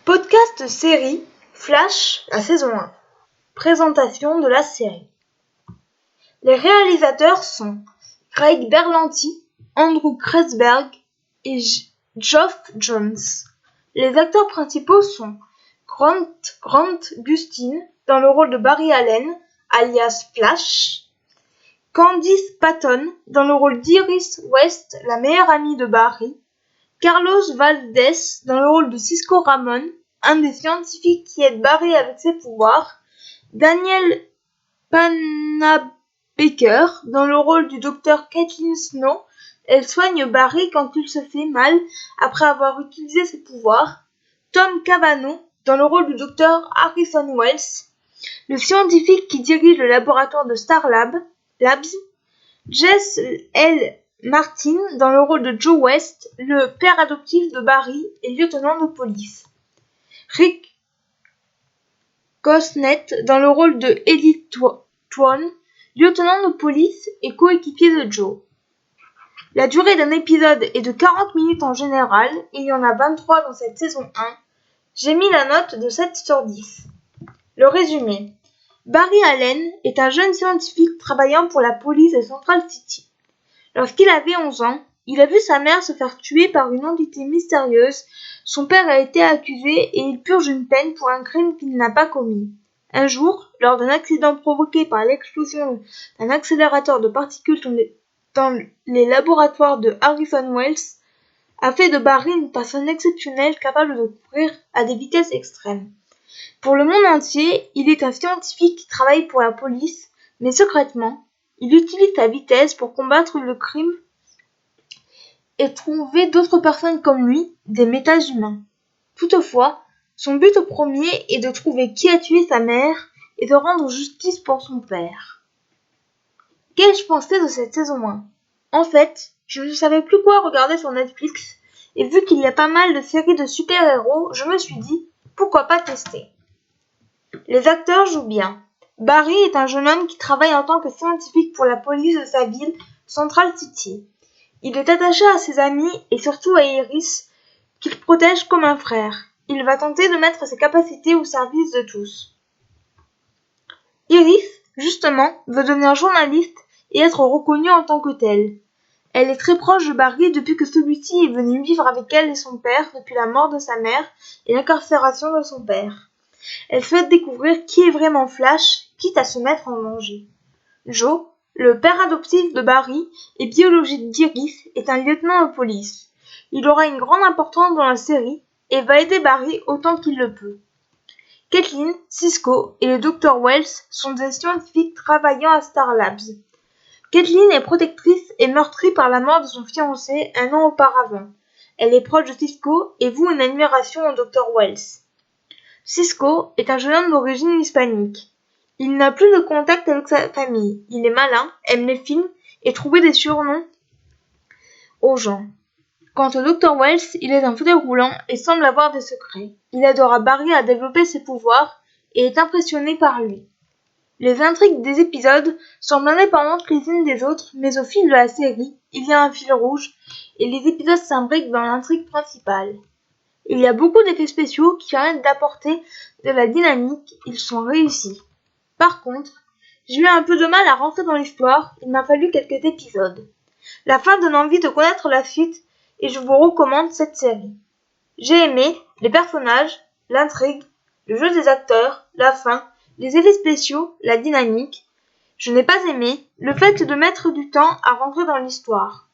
Podcast série Flash, la saison 1. Présentation de la série. Les réalisateurs sont Craig Berlanti, Andrew Kreisberg et Geoff Johns. Les acteurs principaux sont Grant Gustin dans le rôle de Barry Allen, alias Flash, Candice Patton dans le rôle d'Iris West, la meilleure amie de Barry, Carlos Valdés dans le rôle de Cisco Ramon, un des scientifiques qui aide Barry avec ses pouvoirs, Daniel Panabaker dans le rôle du docteur Caitlin Snow, elle soigne Barry quand il se fait mal après avoir utilisé ses pouvoirs, Tom Cavanaugh dans le rôle du docteur Harrison Wells, le scientifique qui dirige le laboratoire de Star Labs, Jess L. Martin dans le rôle de Joe West, le père adoptif de Barry et lieutenant de police. Rick Gosnett dans le rôle de Eddie Twan, lieutenant de police et coéquipier de Joe. La durée d'un épisode est de 40 minutes en général, il y en a 23 dans cette saison 1. J'ai mis la note de 7 sur 10. Le résumé. Barry Allen est un jeune scientifique travaillant pour la police de Central City. Lorsqu'il avait 11 ans, il a vu sa mère se faire tuer par une entité mystérieuse. Son père a été accusé et il purge une peine pour un crime qu'il n'a pas commis. Un jour, lors d'un accident provoqué par l'explosion d'un accélérateur de particules dans les laboratoires de Harrison Wells, a fait de Barry une personne exceptionnelle capable de courir à des vitesses extrêmes. Pour le monde entier, il est un scientifique qui travaille pour la police, mais secrètement, il utilise sa vitesse pour combattre le crime et trouver d'autres personnes comme lui, des méta-humains. Toutefois, son but premier est de trouver qui a tué sa mère et de rendre justice pour son père. Qu'ai-je pensé de cette saison 1 ? En fait, je ne savais plus quoi regarder sur Netflix, et vu qu'il y a pas mal de séries de super-héros, je me suis dit, pourquoi pas tester ? Les acteurs jouent bien. Barry est un jeune homme qui travaille en tant que scientifique pour la police de sa ville, Central City. Il est attaché à ses amis et surtout à Iris, qu'il protège comme un frère. Il va tenter de mettre ses capacités au service de tous. Iris, justement, veut devenir journaliste et être reconnue en tant que telle. Elle est très proche de Barry depuis que celui-ci est venu vivre avec elle et son père depuis la mort de sa mère et l'incarcération de son père. Elle souhaite découvrir qui est vraiment Flash, quitte à se mettre en danger. Joe, le père adoptif de Barry et biologique d'Iris, est un lieutenant de police. Il aura une grande importance dans la série et va aider Barry autant qu'il le peut. Caitlin, Cisco et le Dr Wells sont des scientifiques travaillant à Star Labs. Caitlin est protectrice et meurtrie par la mort de son fiancé un an auparavant. Elle est proche de Cisco et voue une admiration au Dr Wells. Cisco est un jeune homme d'origine hispanique. Il n'a plus de contact avec sa famille. Il est malin, aime les films et trouver des surnoms aux gens. Quant au Dr Wells, il est un fauteuil roulant et semble avoir des secrets. Il aidera Barry à développer ses pouvoirs et est impressionné par lui. Les intrigues des épisodes semblent indépendantes les unes des autres, mais au fil de la série, il y a un fil rouge et les épisodes s'imbriquent dans l'intrigue principale. Il y a beaucoup d'effets spéciaux qui permettent d'apporter de la dynamique, ils sont réussis. Par contre, j'ai eu un peu de mal à rentrer dans l'histoire, il m'a fallu quelques épisodes. La fin donne envie de connaître la suite et je vous recommande cette série. J'ai aimé les personnages, l'intrigue, le jeu des acteurs, la fin, les effets spéciaux, la dynamique. Je n'ai pas aimé le fait de mettre du temps à rentrer dans l'histoire.